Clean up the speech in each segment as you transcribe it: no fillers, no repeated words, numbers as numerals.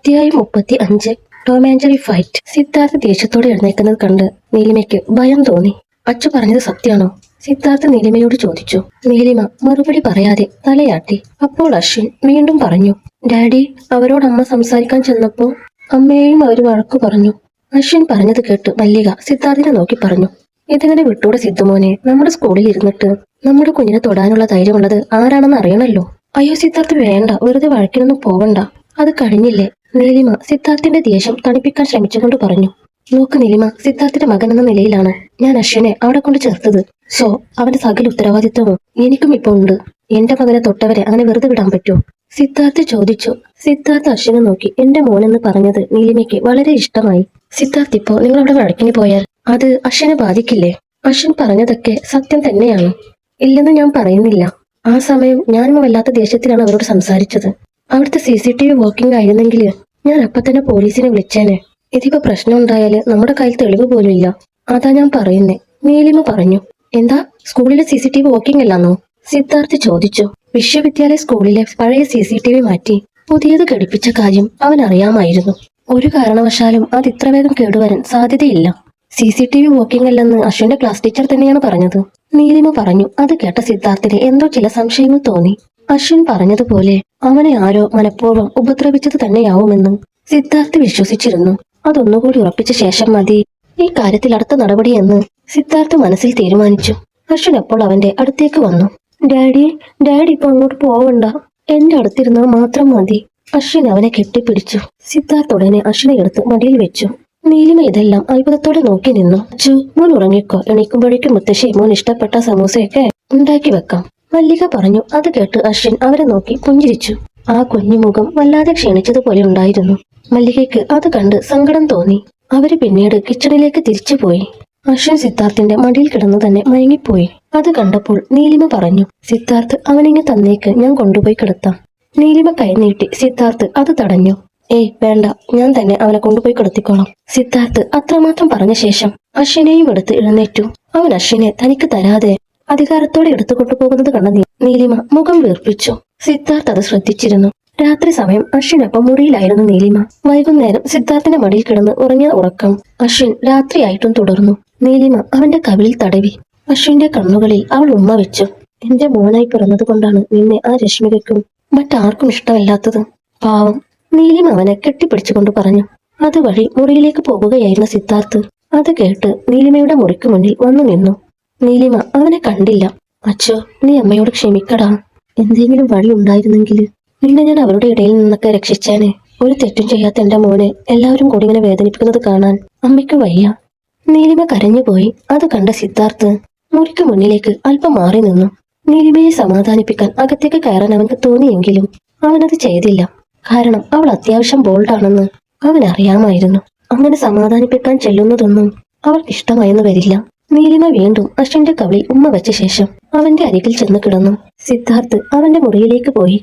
അധ്യായം 35. Tom and Jerry fight. Siddhartha ദേഷ്യത്തോടെ എഴുന്നേൽക്കുന്നത് കണ്ട് നീലിമയ്ക്ക് ഭയം തോന്നി. അച്ചു പറഞ്ഞത് സത്യാണോ? സിദ്ധാർത്ഥ നീലിമയോട് ചോദിച്ചു. നീലിമ മറുപടി പറയാതെ തലയാട്ടി. അപ്പോൾ അശ്വിൻ വീണ്ടും പറഞ്ഞു, ഡാഡി, അവരോട് അമ്മ സംസാരിക്കാൻ ചെന്നപ്പോ അമ്മയെയും അവർ വഴക്കു പറഞ്ഞു. അശ്വിൻ പറഞ്ഞത് കേട്ട് മല്ലിക സിദ്ധാർത്ഥിനെ നോക്കി പറഞ്ഞു, ഇതെങ്ങനെ വിട്ടൂടെ സിദ്ധുമോനെ? നമ്മുടെ സ്കൂളിൽ ഇരുന്നിട്ട് നമ്മുടെ കുഞ്ഞിനെ തൊടാനുള്ള ധൈര്യമുള്ളത് ആരാണെന്ന് അറിയണല്ലോ. അയ്യോ സിദ്ധാർത്ഥ, വേണ്ട, വെറുതെ വഴക്കിനൊന്നും പോവണ്ട. അത് കഴിഞ്ഞില്ലേ? നീലിമ സിദ്ധാർത്ഥിന്റെ ദേഷ്യം തണുപ്പിക്കാൻ ശ്രമിച്ചുകൊണ്ട് പറഞ്ഞു. നോക്ക് നീലിമ, സിദ്ധാർത്ഥിന്റെ മകൻ എന്ന നിലയിലാണ് ഞാൻ അശ്വിനെ അവിടെ കൊണ്ട് ചേർത്തത്. സോ അവന്റെ സകല ഉത്തരവാദിത്വവും എനിക്കും ഇപ്പൊ ഉണ്ട്. എന്റെ മകനെ തൊട്ടവരെ അങ്ങനെ വെറുതെ വിടാൻ പറ്റൂ? സിദ്ധാർത്ഥ ചോദിച്ചു. സിദ്ധാർത്ഥ അശ്വിനെ നോക്കി എന്റെ മോനെന്ന് പറഞ്ഞത് നീലിമയ്ക്ക് വളരെ ഇഷ്ടമായി. സിദ്ധാർത്ഥ്, ഇപ്പോ നിങ്ങൾ അവിടെ വഴക്കിന് പോയാൽ അത് അശ്വിനെ ബാധിക്കില്ലേ? അശ്വിൻ പറഞ്ഞതൊക്കെ സത്യം തന്നെയാണ്. ഇല്ലെന്ന് ഞാൻ പറയുന്നില്ല. ആ സമയം ഞാനും വല്ലാത്ത ദേഷ്യത്തിലാണ് അവരോട് സംസാരിച്ചത്. അവിടുത്തെ CCTV വർക്കിംഗ് ആയിരുന്നെങ്കിൽ ഞാൻ അപ്പൊ തന്നെ പോലീസിനെ വിളിച്ചേനെ. ഇതിപ്പോ പ്രശ്നം ഉണ്ടായാല് നമ്മുടെ കയ്യിൽ തെളിവ് പോലും ഇല്ല. അതാ ഞാൻ പറയുന്നേ, നീലിമ പറഞ്ഞു. എന്താ, സ്കൂളിലെ CCTV വർക്കിംഗ് അല്ലാന്നോ? സിദ്ധാർത്ഥ് ചോദിച്ചു. വിശ്വവിദ്യാലയ സ്കൂളിലെ പഴയ CCTV മാറ്റി പുതിയത് ഘടിപ്പിച്ച കാര്യം അവൻ അറിയാമായിരുന്നു. ഒരു കാരണവശാലും അത് ഇത്ര വേഗം കേടുവരാൻ സാധ്യതയില്ല. CCTV വർക്കിംഗ് അല്ലെന്ന് അശ്വിന്റെ ക്ലാസ് ടീച്ചർ തന്നെയാണ് പറഞ്ഞത്. നീലിമ പറഞ്ഞു. അത് കേട്ട സിദ്ധാർത്ഥിന് എന്തോ ചില സംശയങ്ങൾ തോന്നി. അശ്വിൻ പറഞ്ഞതുപോലെ അവനെ ആരോ മനഃപൂർവ്വം ഉപദ്രവിച്ചത് തന്നെയാവുമെന്ന് സിദ്ധാർത്ഥ് വിശ്വസിച്ചിരുന്നു. അതൊന്നുകൂടി ഉറപ്പിച്ച ശേഷം മതി ഈ കാര്യത്തിൽ അടുത്ത നടപടിയെന്ന് സിദ്ധാർത്ഥ് മനസ്സിൽ തീരുമാനിച്ചു. അശ്വിൻ അപ്പോൾ അവന്റെ അടുത്തേക്ക് വന്നു. ഡാഡി, ഡാഡി ഇപ്പൊ അങ്ങോട്ട് പോവണ്ട, എന്റെ അടുത്തിരുന്നാൽ മാത്രം മതി. അശ്വിൻ അവനെ കെട്ടിപ്പിടിച്ചു. സിദ്ധാർത്ഥ് ഉടനെ അശ്വിനെ എടുത്ത് മടിയിൽ വെച്ചു. നീലിമ ഇതെല്ലാം അത്ഭുതത്തോടെ നോക്കി നിന്നു. അച്ചു, മോൻ ഉറങ്ങിക്കോ, എണീക്കുമ്പോഴേക്കും മുത്തശ്ശി മോൻ ഇഷ്ടപ്പെട്ട സമൂസയൊക്കെ ഉണ്ടാക്കി വെക്കാം, മല്ലിക പറഞ്ഞു. അത് കേട്ട് അശ്വിൻ അവരെ നോക്കി പുഞ്ചിരിച്ചു. ആ കുഞ്ഞുമുഖം വല്ലാതെ ക്ഷീണിച്ചതുപോലെ ഉണ്ടായിരുന്നു. മല്ലികയ്ക്ക് അത് കണ്ട് സങ്കടം തോന്നി. അവര് പിന്നീട് കിച്ചണിലേക്ക് തിരിച്ചുപോയി. അശ്വിൻ സിദ്ധാർത്ഥിന്റെ മടിയിൽ കിടന്നു തന്നെ മയങ്ങിപ്പോയി. അത് കണ്ടപ്പോൾ നീലിമ പറഞ്ഞു, സിദ്ധാർത്ഥ്, അവനിങ്ങ് തന്നേക്ക്, ഞാൻ കൊണ്ടുപോയി കിടത്താം. നീലിമ കൈനീട്ടി. സിദ്ധാർത്ഥ് അത് തടഞ്ഞു. ഏയ് വേണ്ട, ഞാൻ തന്നെ അവനെ കൊണ്ടുപോയി കിടത്തിക്കോളാം. സിദ്ധാർത്ഥ് അത്രമാത്രം പറഞ്ഞ ശേഷം അശ്വിനെയും എടുത്ത് എഴുന്നേറ്റു. അവൻ അശ്വിനെ തനിക്ക് തരാതെ അധികാരത്തോടെ എടുത്തു കൊണ്ടുപോകുന്നത് കണ്ട നീലിമ മുഖം വീർപ്പിച്ചു. സിദ്ധാർത്ഥ് അത് ശ്രദ്ധിച്ചിരുന്നു. രാത്രി സമയം അശ്വിനൊപ്പം മുറിയിലായിരുന്നു നീലിമ. വൈകുന്നേരം സിദ്ധാർത്ഥിന്റെ മടിയിൽ കിടന്ന് ഉറങ്ങിയ ഉറക്കം അശ്വിൻ രാത്രിയായിട്ടും തുടർന്നു. നീലിമ അവന്റെ കവിളിൽ തടവി. അശ്വിന്റെ കണ്ണുകളിൽ അവൾ ഉമ്മ വെച്ചു. എന്റെ മോനായി പിറന്നത് കൊണ്ടാണ് നിന്നെ ആ രശ്മികയ്ക്കും മറ്റാർക്കും ഇഷ്ടമല്ലാത്തത്. പാവം, നീലിമ അവനെ കെട്ടിപ്പിടിച്ചുകൊണ്ട് പറഞ്ഞു. അതുവഴി മുറിയിലേക്ക് പോകുകയായിരുന്ന സിദ്ധാർത്ഥ് അത് കേട്ട് നീലിമയുടെ മുറിക്ക് മുന്നിൽ വന്നു നിന്നു. നീലിമ അവനെ കണ്ടില്ല. അച്ചോ, നീ അമ്മയോട് ക്ഷമിക്കടാ. എന്തെങ്കിലും വഴി ഉണ്ടായിരുന്നെങ്കിൽ നിന്നെ ഞാൻ അവരുടെ ഇടയിൽ നിന്നൊക്കെ രക്ഷിച്ചേനെ. ഒരു തെറ്റും ചെയ്യാത്ത എന്റെ മോനെ എല്ലാവരും കൂടി ഇങ്ങനെ വേദനിപ്പിക്കുന്നത് കാണാൻ അമ്മയ്ക്ക് വയ്യ. നീലിമ കരഞ്ഞുപോയി. അത് കണ്ട സിദ്ധാർത്ഥ് മുറിക്ക് മുന്നിലേക്ക് അല്പം മാറി നിന്നു. നീലിമയെ സമാധാനിപ്പിക്കാൻ അകത്തേക്ക് കയറാൻ അവന് തോന്നിയെങ്കിലും അവനത് ചെയ്തില്ല. കാരണം അവൾ അത്യാവശ്യം ബോൾഡാണെന്ന് അവൻ അറിയാമായിരുന്നു. അങ്ങനെ സമാധാനിപ്പിക്കാൻ ചെല്ലുന്നതൊന്നും അവൾക്ക് ഇഷ്ടമായെന്ന് വരില്ല. നീലിമ വീണ്ടും അശ്വിന്റെ കവിളിൽ ഉമ്മ വെച്ച ശേഷം അവന്റെ അരികിൽ ചെന്ന് കിടന്നു. സിദ്ധാർത്ഥ് അവന്റെ മുറിയിലേക്ക് പോയി.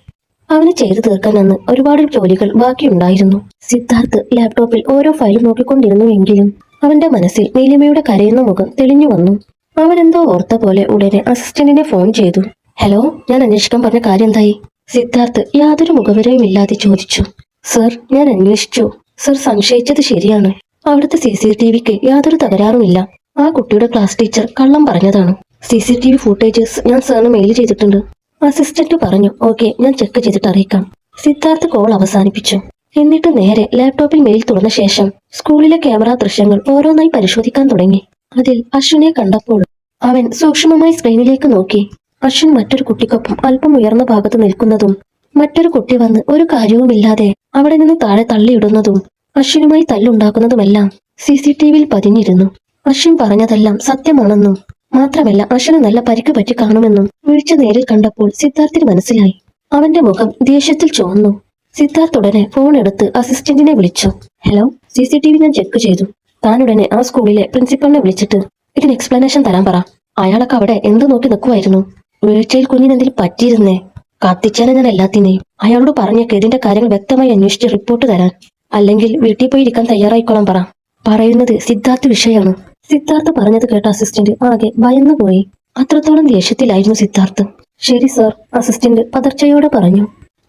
അവന് ചെയ്തു തീർക്കാൻ അന്ന് ഒരുപാട് ജോലികൾ ബാക്കിയുണ്ടായിരുന്നു. സിദ്ധാർത്ഥ് ലാപ്ടോപ്പിൽ ഓരോ ഫയൽ നോക്കിക്കൊണ്ടിരുന്നുവെങ്കിലും അവന്റെ മനസ്സിൽ നീലിമയുടെ കരയുന്ന മുഖം തെളിഞ്ഞു വന്നു. അവനെന്തോ ഓർത്ത പോലെ ഉടനെ അസിസ്റ്റന്റിനെ ഫോൺ ചെയ്തു. ഹലോ, ഞാൻ അന്വേഷിക്കാൻ പറഞ്ഞ കാര്യം എന്തായി? സിദ്ധാർത്ഥ് യാതൊരു മുഖവിരയും ഇല്ലാതെ ചോദിച്ചു. സർ, ഞാൻ അന്വേഷിച്ചു. സർ, സംശയിച്ചത് ശരിയാണ്. അവിടുത്തെ CCTVക്ക് യാതൊരു തകരാറുമില്ല. ആ കുട്ടിയുടെ ക്ലാസ് ടീച്ചർ കള്ളം പറഞ്ഞതാണ്. CCTV ഫുട്ടേജസ് ഞാൻ സാറിന് മെയിൽ ചെയ്തിട്ടുണ്ട്. അസിസ്റ്റന്റ് പറഞ്ഞു. ഓക്കെ, ഞാൻ ചെക്ക് ചെയ്തിട്ട് അറിയിക്കാം. സിദ്ധാർത്ഥ് കോൾ അവസാനിപ്പിച്ചു. എന്നിട്ട് നേരെ ലാപ്ടോപ്പിൽ മെയിൽ തുറന്ന ശേഷം സ്കൂളിലെ ക്യാമറ ദൃശ്യങ്ങൾ ഓരോന്നായി പരിശോധിക്കാൻ തുടങ്ങി. അതിൽ അശ്വിനെ കണ്ടപ്പോൾ അവൻ സൂക്ഷ്മമായി സ്ക്രീനിലേക്ക് നോക്കി. അശ്വിൻ മറ്റൊരു കുട്ടിക്കൊപ്പം അല്പം ഉയർന്ന ഭാഗത്ത് നിൽക്കുന്നതും മറ്റൊരു കുട്ടി വന്ന് ഒരു കാര്യവുമില്ലാതെ അവിടെ നിന്ന് താഴെ തള്ളിയിടുന്നതും അശ്വിനുമായി തല്ലുണ്ടാക്കുന്നതുമെല്ലാം CCTVയിൽ പതിഞ്ഞിരുന്നു. അശ്വിൻ പറഞ്ഞതെല്ലാം സത്യമാണെന്നും മാത്രമല്ല അശ്വിന് നല്ല പരിക്ക് പറ്റി കാണുമെന്നും വീഴ്ച നേരിൽ കണ്ടപ്പോൾ സിദ്ധാർത്ഥിന് മനസ്സിലായി. അവന്റെ മുഖം ദേഷ്യത്തിൽ ചുവന്നു. സിദ്ധാർത്ഥ് ഉടനെ ഫോൺ എടുത്ത് അസിസ്റ്റന്റിനെ വിളിച്ചു. ഹലോ, CCTV ഞാൻ ചെക്ക് ചെയ്തു. താൻ ഉടനെ ആ സ്കൂളിലെ പ്രിൻസിപ്പളിനെ വിളിച്ചിട്ട് ഇതിന് എക്സ്പ്ലനേഷൻ തരാൻ പറ. അയാളൊക്കെ അവിടെ എന്ത് നോക്കി നിൽക്കുമായിരുന്നു? വീഴ്ചയിൽ കുഞ്ഞിനെന്തെങ്കിലും പറ്റിയിരുന്നേ? കത്തിച്ചാനെ ഞാൻ എല്ലാത്തിനെയും. അയാളോട് പറഞ്ഞേക്ക് ഇതിന്റെ കാര്യങ്ങൾ വ്യക്തമായി അന്വേഷിച്ച് റിപ്പോർട്ട് തരാൻ. അല്ലെങ്കിൽ വീട്ടിൽ പോയി ഇരിക്കാൻ തയ്യാറായിക്കോളാൻ പറ. പറയുന്നത് സിദ്ധാർത്ഥ് വിഷയമാണ്. സിദ്ധാർത്ഥ് പറഞ്ഞത് കേട്ട അസിസ്റ്റന്റ് ആകെ ഭയന്നുപോയി. അത്രത്തോളം ദേഷ്യത്തിലായിരുന്നു സിദ്ധാർത്ഥ്. ശരി സർ, അസിസ്റ്റന്റ് പതർച്ചയോടെ പറഞ്ഞു.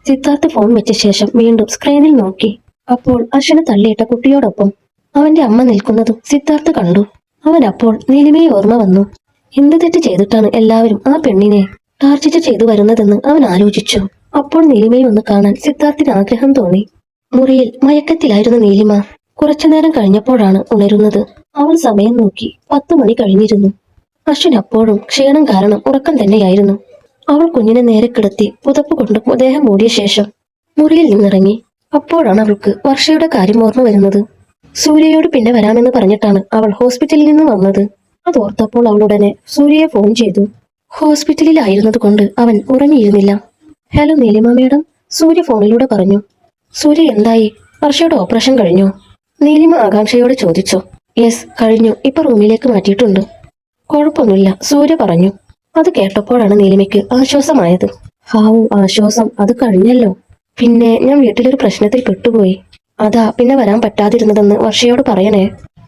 സിദ്ധാർത്ഥ് ഫോൺ വെച്ച ശേഷം വീണ്ടും സ്ക്രീനിൽ നോക്കി. അപ്പോൾ അശ്വിനെ തള്ളിയിട്ട കുട്ടിയോടൊപ്പം അവന്റെ അമ്മ നിൽക്കുന്നതും സിദ്ധാർത്ഥ് കണ്ടു. അവൻ അപ്പോൾ നീലിമയെ ഓർമ്മ വന്നു. എന്ത് തെറ്റ് ചെയ്തിട്ടാണ് എല്ലാവരും ആ പെണ്ണിനെ ടാർച്ചിച്ച് ചെയ്തു വരുന്നതെന്ന് അവൻ ആലോചിച്ചു. അപ്പോൾ നീലിമയെ ഒന്ന് കാണാൻ സിദ്ധാർത്ഥിന് ആഗ്രഹം തോന്നി. മുറിയിൽ മയക്കത്തിലായിരുന്ന നീലിമ കുറച്ചുനേരം കഴിഞ്ഞപ്പോഴാണ് ഉണരുന്നത്. അവൾ സമയം നോക്കി 10 മണി കഴിഞ്ഞിരുന്നു. അശ്വിൻ അപ്പോഴും ക്ഷീണം കാരണം ഉറക്കം തന്നെയായിരുന്നു. അവൾ കുഞ്ഞിനെ നേരെ കിടത്തി പുതപ്പ് കൊണ്ട് ദേഹം മൂടിയ ശേഷം മുറിയിൽ നിന്നിറങ്ങി. അപ്പോഴാണ് അവൾക്ക് വർഷയുടെ കാര്യം ഓർമ്മ വരുന്നത്. സൂര്യയോട് പിന്നെ വരാമെന്ന് പറഞ്ഞിട്ടാണ് അവൾ ഹോസ്പിറ്റലിൽ നിന്ന് വന്നത്. അതോർത്തപ്പോൾ അവൾ ഉടനെ സൂര്യയെ ഫോൺ ചെയ്തു. ഹോസ്പിറ്റലിലായിരുന്നത് കൊണ്ട് അവൻ ഉറങ്ങിയിരുന്നില്ല. ഹലോ നീലിമ മേഡം, സൂര്യ ഫോണിലൂടെ പറഞ്ഞു. സൂര്യ എന്തായി? വർഷയുടെ ഓപ്പറേഷൻ കഴിഞ്ഞോ? നീലിമ ആകാംക്ഷയോടെ ചോദിച്ചു. യെസ്, കഴിഞ്ഞു. ഇപ്പൊ റൂമിലേക്ക് മാറ്റിയിട്ടുണ്ട്. കുഴപ്പമൊന്നുമില്ല, സൂര്യ പറഞ്ഞു. അത് കേട്ടപ്പോഴാണ് നീലിമയ്ക്ക് ആശ്വാസമായത്. ഹാവു, ആശ്വാസം. അത് കഴിഞ്ഞല്ലോ. പിന്നെ ഞാൻ വീട്ടിലൊരു പ്രശ്നത്തിൽ പെട്ടുപോയി. അതാ പിന്നെ വരാൻ പറ്റാതിരുന്നതെന്ന് വർഷയോട് പറയണേ.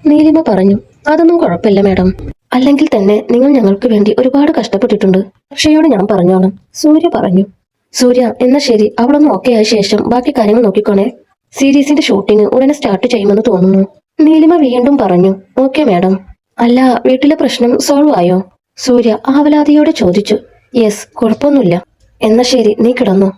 നീലിമ പറഞ്ഞു. അതൊന്നും കുഴപ്പമില്ല മാഡം. അല്ലെങ്കിൽ തന്നെ നിങ്ങൾ ഞങ്ങൾക്ക് വേണ്ടി ഒരുപാട് കഷ്ടപ്പെട്ടിട്ടുണ്ട്. വർഷയോട് ഞാൻ പറഞ്ഞോളാം, സൂര്യ പറഞ്ഞു. സൂര്യ, എന്നാ ശരി. അവളൊന്ന് ഓക്കെ ആയ ശേഷം ബാക്കി കാര്യങ്ങൾ നോക്കിക്കോണേ. സീരീസിന്റെ ഷൂട്ടിംഗ് ഉടനെ സ്റ്റാർട്ട് ചെയ്യുമെന്ന് തോന്നുന്നു. നീലിമ വീണ്ടും പറഞ്ഞു. Okay madam. അല്ല, വീട്ടിലെ പ്രശ്നം സോൾവ് ആയോ? സൂര്യ ആവലാതിയോടെ ചോദിച്ചു. യെസ്, കുഴപ്പമൊന്നുമില്ല. എന്നാ ശരി, നീ കിടന്നോ.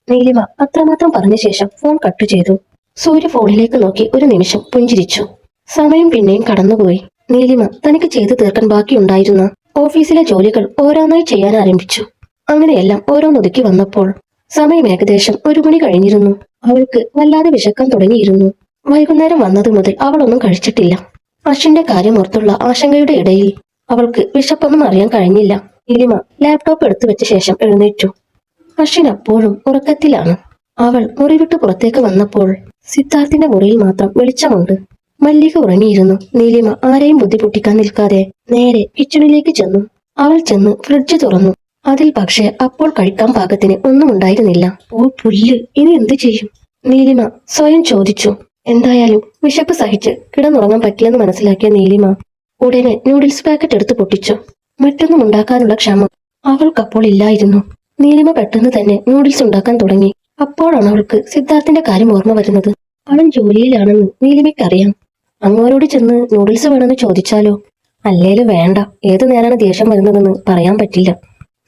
നീലിമ അത്രമാത്രം പറഞ്ഞ ശേഷം ഫോൺ കട്ട് ചെയ്തു. സൂര്യ ഫോണിലേക്ക് നോക്കി ഒരു നിമിഷം പുഞ്ചിരിച്ചു. സമയം പിന്നെയും കടന്നുപോയി. നീലിമ തനിക്ക് ചെയ്തു തീർക്കാൻ ബാക്കിയുണ്ടായിരുന്ന ഓഫീസിലെ ജോലികൾ ഓരോന്നായി ചെയ്യാൻ ആരംഭിച്ചു. അങ്ങനെയെല്ലാം ഓരോന്നൊതുക്കി വന്നപ്പോൾ സമയം ഏകദേശം 1 മണി കഴിഞ്ഞിരുന്നു. അവൾക്ക് വല്ലാതെ വിശക്കാൻ തുടങ്ങിയിരുന്നു. വൈകുന്നേരം വന്നത് മുതൽ അവളൊന്നും കഴിച്ചിട്ടില്ല. അശ്വിന്റെ കാര്യമോർത്തുള്ള ആശങ്കയുടെ ഇടയിൽ അവൾക്ക് വിശപ്പൊന്നും അറിയാൻ കഴിഞ്ഞില്ല. നീലിമ ലാപ്ടോപ്പ് എടുത്തു വെച്ച ശേഷം എഴുന്നേറ്റു. അശ്വിൻ അപ്പോഴും ഉറക്കത്തിലാണ്. അവൾ മുറി വിട്ട് പുറത്തേക്ക് വന്നപ്പോൾ സിദ്ധാർത്ഥിന്റെ മുറിയിൽ മാത്രം വെളിച്ചമുണ്ട്. മല്ലിക ഉറങ്ങിയിരുന്നു. നീലിമ ആരെയും ബുദ്ധിമുട്ടിക്കാൻ നിൽക്കാതെ നേരെ കിച്ചണിലേക്ക് ചെന്നു. അവൾ ചെന്ന് ഫ്രിഡ്ജ് തുറന്നു. അതിൽ പക്ഷേ അപ്പോൾ കഴിക്കാൻ പാകത്തിന് ഒന്നും ഉണ്ടായിരുന്നില്ല. ഓ പുല്ല്, ഇനി എന്ത് ചെയ്യും? നീലിമ സ്വയം ചോദിച്ചു. എന്തായാലും വിശപ്പ് സഹിച്ച് കിടന്നുറങ്ങാൻ പറ്റില്ലെന്ന് മനസ്സിലാക്കിയ നീലിമ ഉടനെ നൂഡിൽസ് പാക്കറ്റ് എടുത്ത് പൊട്ടിച്ചു. മറ്റൊന്നും ഉണ്ടാക്കാനുള്ള ക്ഷമ അവൾക്കപ്പോൾ ഇല്ലായിരുന്നു. നീലിമ പെട്ടെന്ന് തന്നെ നൂഡിൽസ് ഉണ്ടാക്കാൻ തുടങ്ങി. അപ്പോഴാണ് അവൾക്ക് സിദ്ധാർത്ഥിന്റെ കാര്യം ഓർമ്മ വരുന്നത്. അവൻ ജോലിയിലാണെന്ന് നീലിമയ്ക്കറിയാം. അങ്ങോരോട് ചെന്ന് നൂഡിൽസ് വേണമെന്ന് ചോദിച്ചാലോ? അല്ലേലും വേണ്ട, ഏതു നേരാണ് ദേഷ്യം വരുന്നതെന്ന് പറയാൻ പറ്റില്ല.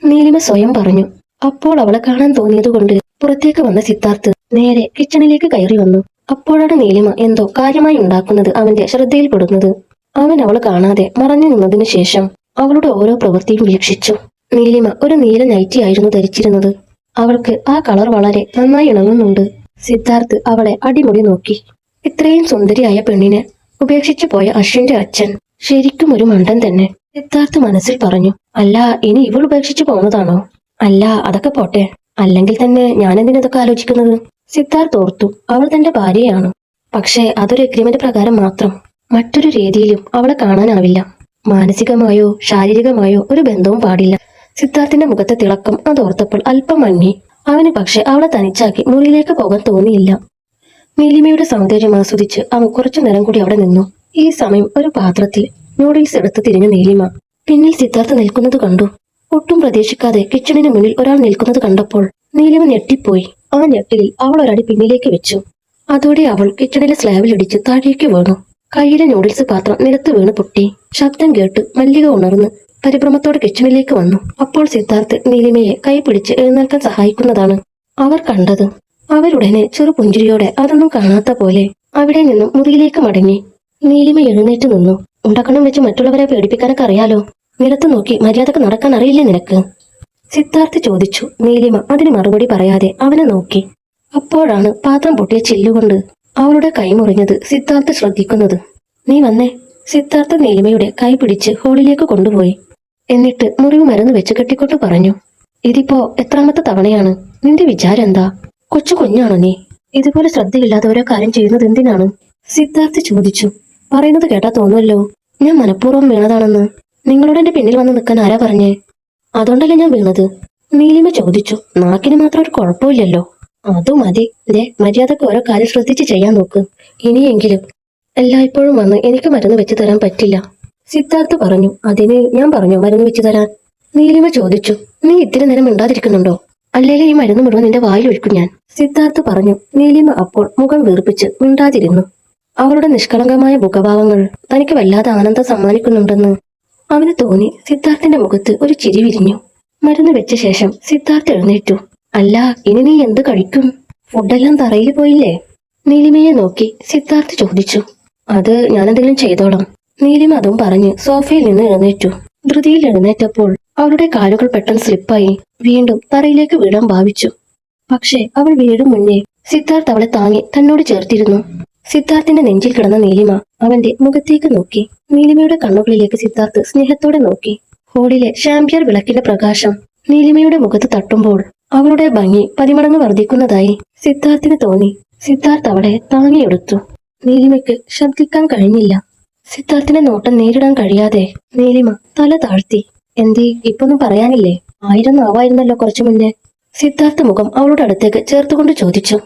നീലിമ സ്വയം പറഞ്ഞു. അപ്പോൾ അവളെ കാണാൻ തോന്നിയതുകൊണ്ട് പുറത്തേക്ക് വന്ന സിദ്ധാർത്ഥ് നേരെ കിച്ചണിലേക്ക് കയറി വന്നു. അപ്പോഴാണ് നീലിമ എന്തോ കാര്യമായി ഉണ്ടാക്കുന്നത് അവന്റെ ശ്രദ്ധയിൽപ്പെടുന്നത്. അവൻ അവളെ കാണാതെ മറഞ്ഞു നിന്നതിനു ശേഷം അവളുടെ ഓരോ പ്രവൃത്തിയും വീക്ഷിച്ചു. നീലിമ ഒരു നീല നൈറ്റി ആയിരുന്നു ധരിച്ചിരുന്നത്. അവൾക്ക് ആ കളർ വളരെ നന്നായി ഇണങ്ങുന്നുണ്ട്. സിദ്ധാർത്ഥ് അവളെ അടിമുടി നോക്കി. ഇത്രയും സുന്ദരിയായ പെണ്ണിനെ ഉപേക്ഷിച്ചു പോയ അശ്വിന്റെ അച്ഛൻ ശരിക്കും ഒരു മണ്ടൻ തന്നെ. സിദ്ധാർത്ഥ് മനസ്സിൽ പറഞ്ഞു. അല്ല, ഇനി ഇവൾ ഉപേക്ഷിച്ചു പോകുന്നതാണോ? അല്ല, അതൊക്കെ പോട്ടെ. അല്ലെങ്കിൽ തന്നെ ഞാനെന്തിനതൊക്കെ ആലോചിക്കുന്നത്? സിദ്ധാർത്ഥ് ഓർത്തു. അവൾ തന്റെ ഭാര്യയാണ്. പക്ഷേ അതൊരു എഗ്രിമെന്റ് പ്രകാരം മാത്രം. മറ്റൊരു രീതിയിലും അവളെ കാണാനാവില്ല. മാനസികമായോ ശാരീരികമായോ ഒരു ബന്ധവും പാടില്ല. സിദ്ധാർത്ഥിന്റെ മുഖത്തെ തിളക്കം അതോർത്തപ്പോൾ അല്പം മങ്ങി. അവന് പക്ഷെ അവളെ തനിച്ചാക്കി മുറിയിലേക്ക് പോകാൻ തോന്നിയില്ല. നീലിമയുടെ സൗന്ദര്യം ആസ്വദിച്ച് അവൻ കുറച്ചു നേരം കൂടി അവിടെ നിന്നു. ഈ സമയം ഒരു പാത്രത്തിൽ നൂഡിൽസ് എടുത്ത് തിരിഞ്ഞ നീലിമ പിന്നിൽ സിദ്ധാർത്ഥ് നിൽക്കുന്നത് കണ്ടു. ഒട്ടും പ്രതീക്ഷിക്കാതെ കിച്ചണിന് മുന്നിൽ ഒരാൾ നിൽക്കുന്നത് കണ്ടപ്പോൾ നീലിമ ഞെട്ടിപ്പോയി. ആ ഞെട്ടിലിൽ അവൾ ഒരടി പിന്നിലേക്ക് വെച്ചു. അതോടെ അവൾ കിച്ചണിലെ സ്ലാബിലിടിച്ച് താഴേക്ക് വീണു. കയ്യിലെ നൂഡിൽസ് പാത്രം നിലത്ത് വീണ് പൊട്ടി. ശബ്ദം കേട്ട് മല്ലിക ഉണർന്ന് പരിഭ്രമത്തോടെ കിച്ചണിലേക്ക് വന്നു. അപ്പോൾ സിദ്ധാർത്ഥ് നീലിമയെ കൈ പിടിച്ച് എഴുന്നേൽക്കാൻ സഹായിക്കുന്നതാണ് അവർ കണ്ടത്. അവരുടനെ ചെറുപുഞ്ചിരിയോടെ അതൊന്നും കാണാത്ത പോലെ അവിടെ നിന്നും മുറിയിലേക്ക് മടങ്ങി. നീലിമ എഴുന്നേറ്റ് നിന്നു. ഉണ്ടക്കണം വെച്ച് മറ്റുള്ളവരെ പേടിപ്പിക്കാനൊക്കെ അറിയാലോ. നിലത്ത് നോക്കി മര്യാദക്ക് നടക്കാൻ അറിയില്ലേ നിനക്ക്? സിദ്ധാർത്ഥ് ചോദിച്ചു. നീലിമ അതിന് മറുപടി പറയാതെ അവനെ നോക്കി. അപ്പോഴാണ് പാത്രം പൊട്ടിയ ചില്ലുകൊണ്ട് അവളുടെ കൈ മുറിഞ്ഞത് സിദ്ധാർത്ഥ് ശ്രദ്ധിക്കുന്നത്. നീ വന്നേ. സിദ്ധാർത്ഥ നീലിമയുടെ കൈ പിടിച്ച് ഹോളിലേക്ക് കൊണ്ടുപോയി. എന്നിട്ട് മുറിവ് മരുന്ന് വെച്ച് കെട്ടിക്കൊണ്ട് പറഞ്ഞു. ഇതിപ്പോ എത്രാമത്തെ തവണയാണ്? നിന്റെ വിചാരം എന്താ? കൊച്ചു കുഞ്ഞാണോ നീ? ഇതുപോലെ ശ്രദ്ധയില്ലാതെ ഓരോ കാര്യം ചെയ്യുന്നത് എന്തിനാണ്? സിദ്ധാർത്ഥ് ചോദിച്ചു. പറയുന്നത് കേട്ടാ തോന്നുമല്ലോ ഞാൻ മനഃപൂർവ്വം വീണതാണെന്ന്. നിങ്ങളോട് എന്റെ പിന്നിൽ വന്ന് നിൽക്കാൻ ആരാ പറഞ്ഞേ? അതുകൊണ്ടല്ലേ ഞാൻ വീണത്? നീലിമ ചോദിച്ചു. നാക്കിന് മാത്രം ഒരു കുഴപ്പമില്ലല്ലോ. അതു മതി. മര്യാദക്ക് ഓരോ കാര്യം ശ്രദ്ധിച്ച് ചെയ്യാൻ നോക്ക്. ഇനിയെങ്കിലും എല്ലായ്പ്പോഴും വന്ന് എനിക്ക് മരുന്ന് വെച്ച് തരാൻ പറ്റില്ല. സിദ്ധാർത്ഥ് പറഞ്ഞു. അതിന് ഞാൻ പറഞ്ഞു മരുന്ന് വെച്ച് തരാൻ? നീലിമ ചോദിച്ചു. നീ ഇത്തിരി നേരം മിണ്ടാതിരിക്കുന്നുണ്ടോ? അല്ലേലും ഈ മരുന്ന് മുഴുവൻ നിന്റെ വായിലൊഴിക്കും ഞാൻ, സിദ്ധാർത്ഥ് പറഞ്ഞു. നീലിമ അപ്പോൾ മുഖം വീർപ്പിച്ച് മിണ്ടാതിരുന്നു. അവളുടെ നിഷ്കളങ്കമായ മുഖഭാവങ്ങൾ തനിക്ക് വല്ലാതെ ആനന്ദം സമ്മാനിക്കുന്നുണ്ടെന്ന് അവന് തോന്നി. സിദ്ധാർത്ഥിന്റെ മുഖത്ത് ഒരു ചിരി വിരിഞ്ഞു. മരുന്ന് വെച്ച ശേഷം സിദ്ധാർത്ഥ് എഴുന്നേറ്റു. അല്ല, ഇനി നീ എന്ത് കഴിക്കും? ഫുഡെല്ലാം തറയിൽ പോയില്ലേ? നീലിമയെ നോക്കി സിദ്ധാർത്ഥ് ചോദിച്ചു. അത് ഞാനെന്തെങ്കിലും ചെയ്തോളാം. നീലിമ അതും പറഞ്ഞ് സോഫയിൽ നിന്ന് എഴുന്നേറ്റു. ധൃതിയിൽ എഴുന്നേറ്റപ്പോൾ അവളുടെ കാലുകൾ പെട്ടെന്ന് സ്ലിപ്പായി വീണ്ടും തറയിലേക്ക് വീഴാൻ ഭാവിച്ചു. പക്ഷേ അവൾ വീഴും മുന്നേ സിദ്ധാർത്ഥ് അവളെ താങ്ങി തന്നോട് ചേർത്തിരുന്നു. സിദ്ധാർത്ഥിന്റെ നെഞ്ചിൽ കിടന്ന നീലിമ അവന്റെ മുഖത്തേക്ക് നോക്കി. നീലിമയുടെ കണ്ണുകളിലേക്ക് സിദ്ധാർത്ഥ് സ്നേഹത്തോടെ നോക്കി. ഹോളിലെ ഷാംപിയർ വിളക്കിന്റെ പ്രകാശം നീലിമയുടെ മുഖത്ത് തട്ടുമ്പോൾ അവളുടെ ഭംഗി പതിമടങ്ങ് വർദ്ധിക്കുന്നതായി സിദ്ധാർത്ഥിന് തോന്നി. സിദ്ധാർത്ഥ് അവളെ താങ്ങിയെടുത്തു. നീലിമയ്ക്ക് ശബ്ദിക്കാൻ കഴിഞ്ഞില്ല. സിദ്ധാർത്ഥിന്റെ നോട്ടം നേരിടാൻ കഴിയാതെ നീലിമ തല താഴ്ത്തി. എന്തേ, ഇപ്പൊന്നും പറയാനില്ലേ? 1000 നാവായിരുന്നല്ലോ കുറച്ചു മുന്നേ. സിദ്ധാർത്ഥ മുഖം അവളുടെ അടുത്തേക്ക് ചേർത്തുകൊണ്ട് ചോദിച്ചു.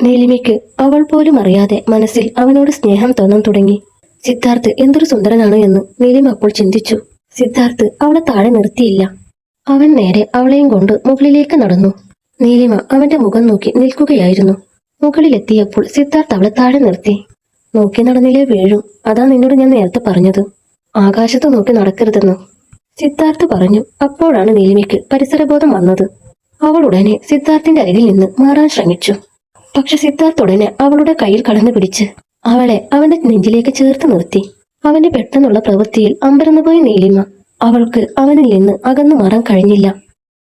നീലിമയ്ക്ക് അവൾ പോലും അറിയാതെ മനസ്സിൽ അവനോട് സ്നേഹം തോന്നാൻ തുടങ്ങി. സിദ്ധാർത്ഥ് എന്തൊരു സുന്ദരനാണ് എന്ന് നീലിമ അപ്പോൾ ചിന്തിച്ചു. സിദ്ധാർത്ഥ് അവളെ താഴെ നിർത്തിയില്ല. അവൻ നേരെ അവളെയും കൊണ്ട് മുകളിലേക്ക് നടന്നു. നീലിമ അവന്റെ മുഖം നോക്കി നിൽക്കുകയായിരുന്നു. മുകളിലെത്തിയപ്പോൾ സിദ്ധാർത്ഥ് അവളെ താഴെ നിർത്തി. നോക്കി നടന്നില്ലേ വീഴും, അതാ നിന്നോട് ഞാൻ നേരത്തെ പറഞ്ഞത്. ആകാശത്ത് നോക്കി നടക്കരുതെന്ന് സിദ്ധാർത്ഥ് പറഞ്ഞു. അപ്പോഴാണ് നീലിമയ്ക്ക് പരിസരബോധം വന്നത്. അവൾ ഉടനെ സിദ്ധാർത്ഥിന്റെ അരികിൽ നിന്ന് മാറാൻ ശ്രമിച്ചു. പക്ഷെ സിദ്ധാർത്ഥ് ഉടനെ അവളുടെ കയ്യിൽ കടന്നു പിടിച്ച് അവളെ അവന്റെ നെഞ്ചിലേക്ക് ചേർത്ത് നിർത്തി. അവന്റെ പെട്ടെന്നുള്ള പ്രവൃത്തിയിൽ അമ്പരന്നുപോയ നീലിമ അവൾക്ക് അവനിൽ നിന്ന് അകന്നു മാറാൻ കഴിഞ്ഞില്ല.